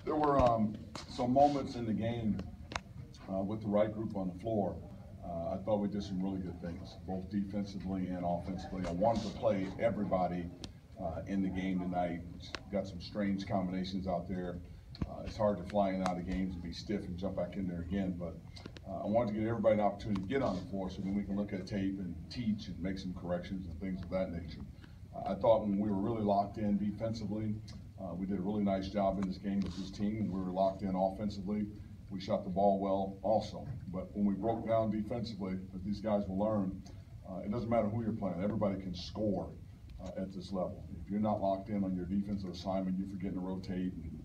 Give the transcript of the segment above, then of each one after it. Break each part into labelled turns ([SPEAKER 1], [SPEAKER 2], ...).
[SPEAKER 1] There were some moments in the game with the right group on the floor. I thought we did some really good things, both defensively and offensively. I wanted to play everybody in the game tonight. Got some strange combinations out there. It's hard to fly in and out of games and be stiff and jump back in there again, but I wanted to give everybody an opportunity to get on the floor so then we can look at tape and teach and make some corrections and things of that nature. I thought when we were really locked in defensively, we did a really nice job in this game with this team. We were locked in offensively. We shot the ball well also. But when we broke down defensively, as these guys will learn, it doesn't matter who you're playing. Everybody can score at this level. If you're not locked in on your defensive assignment, you're forgetting to rotate and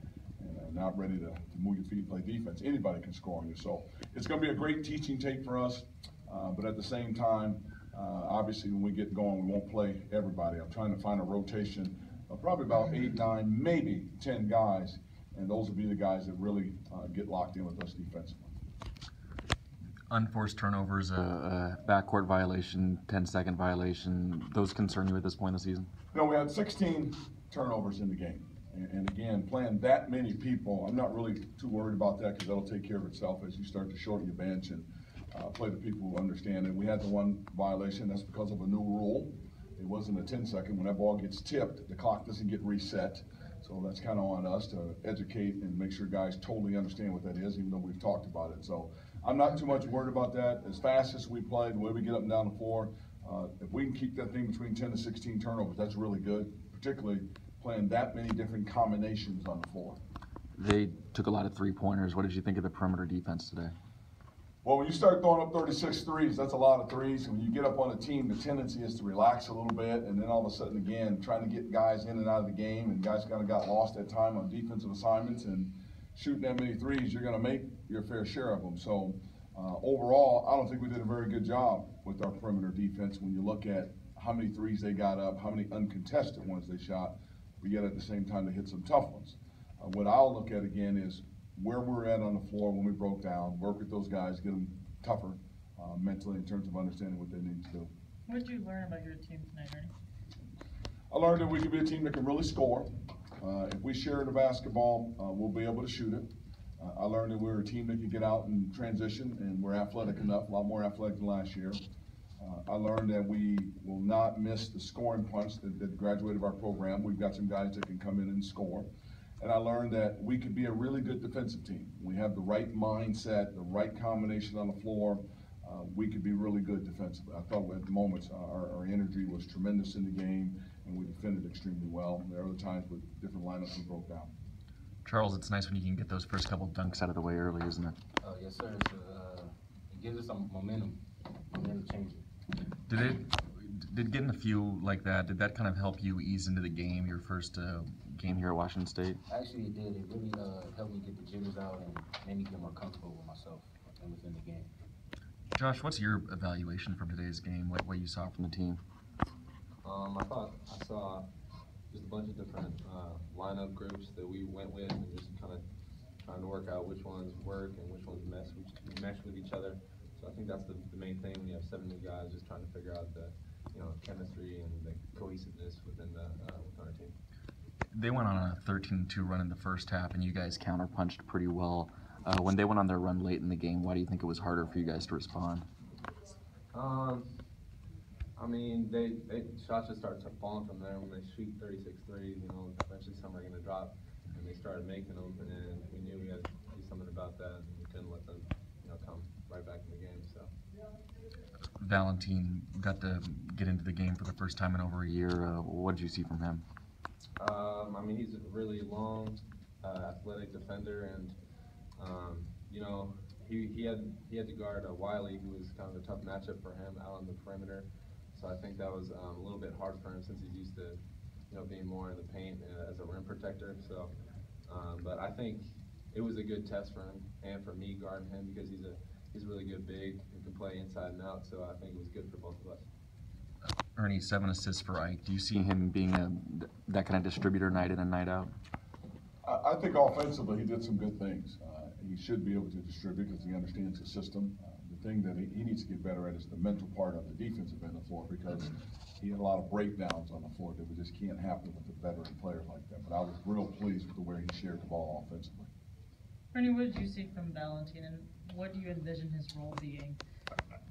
[SPEAKER 1] not ready to move your feet and play defense, anybody can score on you. So it's going to be a great teaching tape for us. But at the same time, obviously when we get going, we won't play everybody. I'm trying to find a rotation of probably about 8, 9, maybe 10 guys, and those will be the guys that really get locked in with us defensively.
[SPEAKER 2] Unforced turnovers, a backcourt violation, 10-second violation, those concern you at this point in the season?
[SPEAKER 1] No, we had 16 turnovers in the game. And again, playing that many people, I'm not really too worried about that because that'll take care of itself as you start to shorten your bench and play the people who understand it. We had the one violation, that's because of a new rule. It wasn't a 10-second. When that ball gets tipped, the clock doesn't get reset. So that's kind of on us to educate and make sure guys totally understand what that is, even though we've talked about it. So I'm not too much worried about that. As fast as we play, the way we get up and down the floor, if we can keep that thing between 10 to 16 turnovers, that's really good, particularly playing that many different combinations on the floor.
[SPEAKER 2] They took a lot of three-pointers. What did you think of the perimeter defense today?
[SPEAKER 1] Well, when you start throwing up 36 threes, that's a lot of threes. And when you get up on a team, the tendency is to relax a little bit, and then all of a sudden, again, trying to get guys in and out of the game, and guys kind of got lost at time on defensive assignments, and shooting that many threes, you're going to make your fair share of them. So overall, I don't think we did a very good job with our perimeter defense when you look at how many threes they got up, how many uncontested ones they shot, but yet at the same time they hit some tough ones. What I'll look at again is where we're at on the floor when we broke down, work with those guys, get them tougher mentally in terms of understanding what they need to do.
[SPEAKER 3] What did you learn about your team tonight, Ernie?
[SPEAKER 1] I learned that we can be a team that can really score. If we share the basketball, we'll be able to shoot it. I learned that we're a team that can get out and transition, and we're athletic enough, a lot more athletic than last year. I learned that we will not miss the scoring punch that graduated our program. We've got some guys that can come in and score. And I learned that we could be a really good defensive team. We have the right mindset, the right combination on the floor. We could be really good defensively. I thought at the moments our energy was tremendous in the game, and we defended extremely well. There are other times with different lineups we broke down.
[SPEAKER 2] Charles, it's nice when you can get those first couple dunks out of the way early, isn't it?
[SPEAKER 4] Yes, sir. It gives us some momentum changing.
[SPEAKER 2] Did getting a few like that, did that kind of help you ease into the game, your first game here at Washington State?
[SPEAKER 4] Actually, it did. It really helped me get the jitters out and made me get more comfortable with myself and within the game.
[SPEAKER 2] Josh, what's your evaluation from today's game, what you saw from the team?
[SPEAKER 5] I saw just a bunch of different lineup groups that we went with and just kind of trying to work out which ones work and which ones mesh with each other. So I think that's the main thing when you have 7 new guys, just trying to figure out the chemistry and the cohesiveness within our team.
[SPEAKER 2] They went on a 13-2 run in the first half, and you guys counterpunched pretty well. When they went on their run late in the game, why do you think it was harder for you guys to respond?
[SPEAKER 5] I mean, they shots just started falling from there when they shoot 36 threes. Eventually some are going to drop, and they started making them, and then we knew we had to do something about that, and we couldn't let them, come right back in the game. So.
[SPEAKER 2] Valentine got to get into the game for the first time in over a year. What did you see from him?
[SPEAKER 5] I mean, he's a really long, athletic defender, and he had to guard Wiley, who was kind of a tough matchup for him out on the perimeter. So I think that was a little bit hard for him since he's used to, being more in the paint as a rim protector. So, but I think it was a good test for him and for me guarding him because he's a really good big who can play inside and out. So I think it was good for both of us.
[SPEAKER 2] Ernie, 7 assists for Ike. Do you see him being that kind of distributor night in and night out?
[SPEAKER 1] I think offensively he did some good things. He should be able to distribute because he understands the system. thing that he needs to get better at is the mental part of the defensive end of the floor, because he had a lot of breakdowns on the floor that just can't happen with a veteran player like that. But I was real pleased with the way he shared the ball offensively.
[SPEAKER 3] Ernie, what did you see from Valentin, and what do you envision his role being?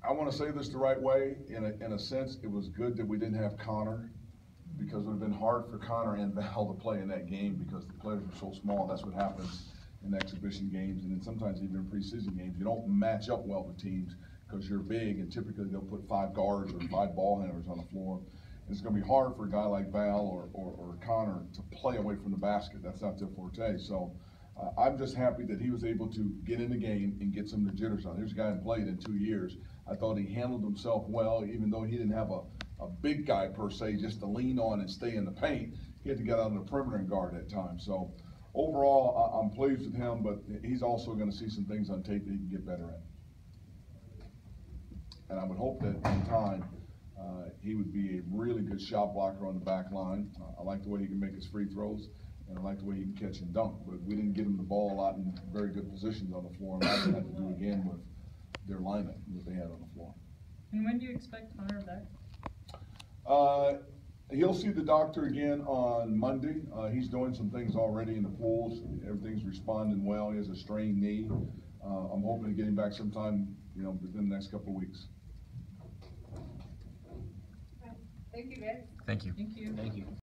[SPEAKER 1] I want to say this the right way. In a sense, it was good that we didn't have Connor, because it would have been hard for Connor and Val to play in that game because the players were so small. That's what happens in exhibition games, and then sometimes even in preseason games. You don't match up well with teams because you're big, and typically they'll put 5 guards or 5 ball handlers on the floor. It's going to be hard for a guy like Val or Connor to play away from the basket. That's not their forte. So I'm just happy that he was able to get in the game and get some of the jitters on. Here's a guy who played in 2 years. I thought he handled himself well, even though he didn't have a big guy per se just to lean on and stay in the paint. He had to get out on the perimeter and guard at times. So overall, I'm pleased with him, but he's also going to see some things on tape that he can get better at. And I would hope that in time, he would be a really good shot blocker on the back line. I like the way he can make his free throws, and I like the way he can catch and dunk. But we didn't give him the ball a lot in very good positions on the floor, and I had to do again with their lineup that they had on the floor.
[SPEAKER 3] And when do you expect Connor back?
[SPEAKER 1] He'll see the doctor again on Monday. He's doing some things already in the pools. Everything's responding well. He has a strained knee. I'm hoping to get him back sometime, within the next couple of weeks.
[SPEAKER 6] Thank you, guys.
[SPEAKER 2] Thank you.
[SPEAKER 3] Thank you.
[SPEAKER 4] Thank you.